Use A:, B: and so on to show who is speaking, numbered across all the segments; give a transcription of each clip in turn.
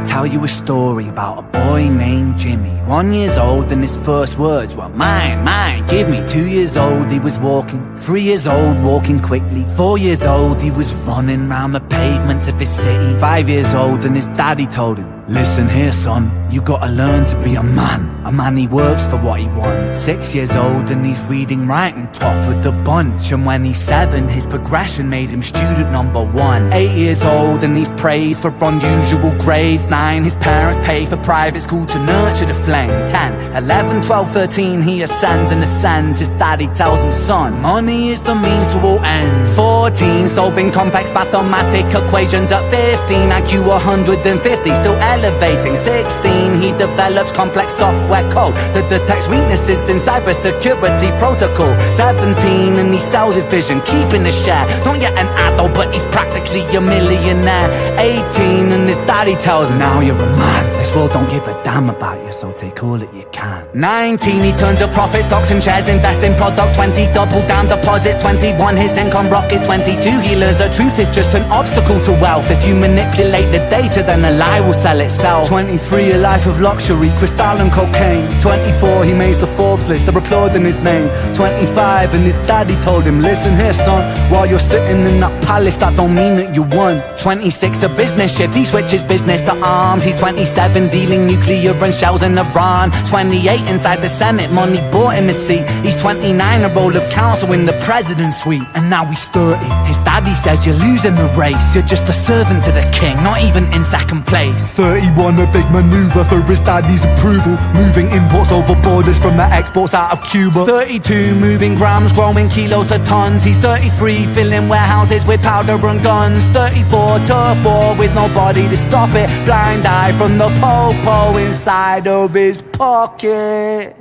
A: tell you a story about a boy named Jimmy. 1 year old and his first words were mine, mine, give me. 2 years old he was walking, 3 years old walking quickly. 4 years old he was running round the pavements of his city. 5 years old and his daddy told him, listen here son, you gotta learn to be a man he works for what he wants. 6 years old and he's reading, writing, top of the bunch. And when he's 7, his progression made him student number 1. 8 years old and he's praised for unusual grades. 9, his parents pay for private school to nurture the flame. 10, 11, 12, 13, he ascends and ascends. His daddy tells him, son, money is the means to all ends. 14, solving complex mathematic equations. At 15, IQ 150, still elevating. 16, he develops complex software code that detects weaknesses in cybersecurity protocol. 17, and he sells his vision, keeping a share. Not yet an adult, but he's practically a millionaire. 18, and his daddy tells him, now you're a man, this world don't give a damn about you, so take all that you can. 19, he turns to profit, stocks and shares, invest in product. 20, double down deposit. 21, his income rockets. 22, he learns the truth is just an obstacle to wealth. If you manipulate the data, then a lie will sell itself. 23, a life of luxury, crystal and cocaine. 24, he makes the Forbes list, they're applauding his name. 25, and his daddy told him, listen here son, while you're sitting in that palace, that don't mean that you won. 26, a business shift, he switches business to arms. He's 27, dealing nuclear and shells in Iran. 28, inside the Senate, money bought him a seat. He's 29, a role of counsel in the president's suite. And now he's 30, his daddy says you're losing the race, you're just a servant to the king, not even in second place. 31, a big maneuver for his daddy's approval, moving imports over borders from the exports out of Cuba. 32, moving grams, growing kilos to tons. He's 33, filling warehouses with powder and guns. 34, tough war with nobody to stop it, blind eye from the po-po inside of his pocket.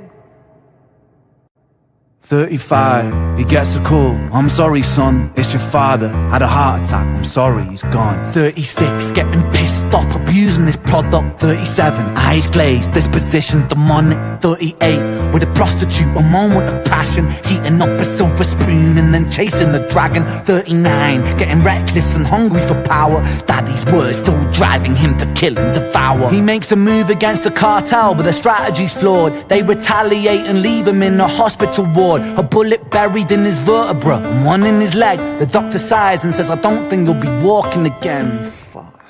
A: 35, he gets a call, I'm sorry son, it's your father, had a heart attack, I'm sorry, he's gone. 36, getting pissed off, abusing his product. 37, eyes glazed, disposition demonic. 38, with a prostitute, a moment of passion, heating up a silver spoon and then chasing the dragon. 39, getting reckless and hungry for power, daddy's words still driving him to kill and devour. He makes a move against the cartel, but the strategy's flawed. They retaliate and leave him in a hospital ward. A bullet buried in his vertebra and one in his leg. The doctor sighs and says, I don't think he'll be walking again. Fuck.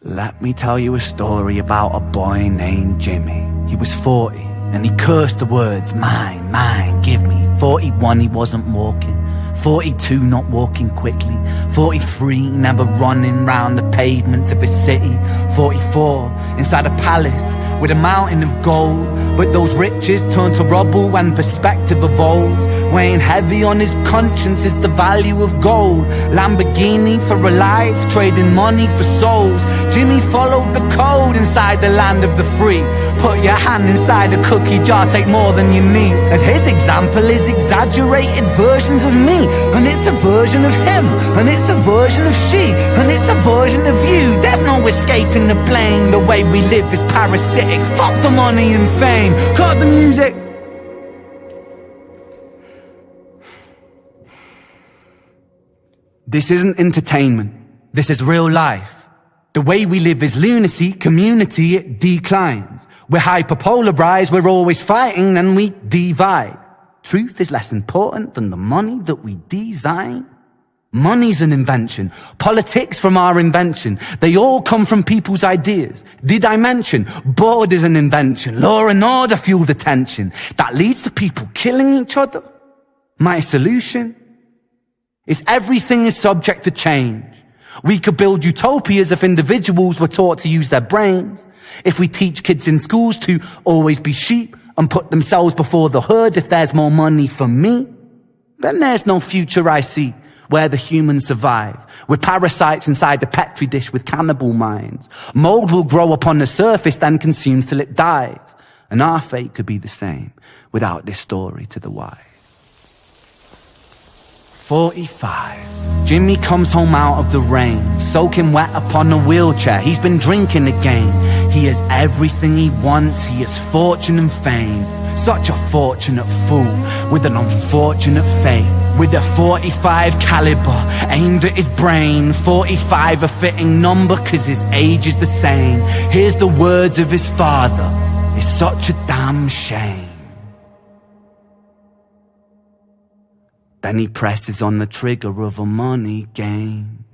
A: Let me tell you a story about a boy named Jimmy. He was 40 and he cursed the words, mine, mine, give me. 41, he wasn't walking. 42, not walking quickly. 43, never running round the pavements of his city. 44, inside a palace with a mountain of gold, but those riches turn to rubble when perspective evolves. Weighing heavy on his conscience is the value of gold. Lamborghini for a life, trading money for souls. Jimmy followed the code inside the land of the free. Put your hand inside a cookie jar, take more than you need. And his example is exaggerated versions of me. And it's a version of him, and it's a version of she, and it's a version of you. There's no escaping the blame. The way we live is parasitic. Fuck the money and fame. Cut the music. This isn't entertainment. This is real life. The way we live is lunacy, community, it declines. We're hyperpolarized, we're always fighting, then we divide. Truth is less important than the money that we design. Money's an invention, politics from our invention. They all come from people's ideas. Did I mention board is an invention? Law and order fuel the tension that leads to people killing each other. My solution is everything is subject to change. We could build utopias if individuals were taught to use their brains. If we teach kids in schools to always be sheep and put themselves before the herd. If there's more money for me, then there's no future I see where the humans survive. We're parasites inside the petri dish with cannibal minds. Mold will grow upon the surface, then consumes till it dies. And our fate could be the same without this story to the wise. 45. Jimmy comes home out of the rain, soaking wet upon a wheelchair. He's been drinking again. He has everything he wants. He has fortune and fame. Such a fortunate fool with an unfortunate fate. with a 45 caliber aimed at his brain. 45 a fitting number cause his age is the same. Here's the words of his father, it's such a damn shame. Then he presses on the trigger of a money game.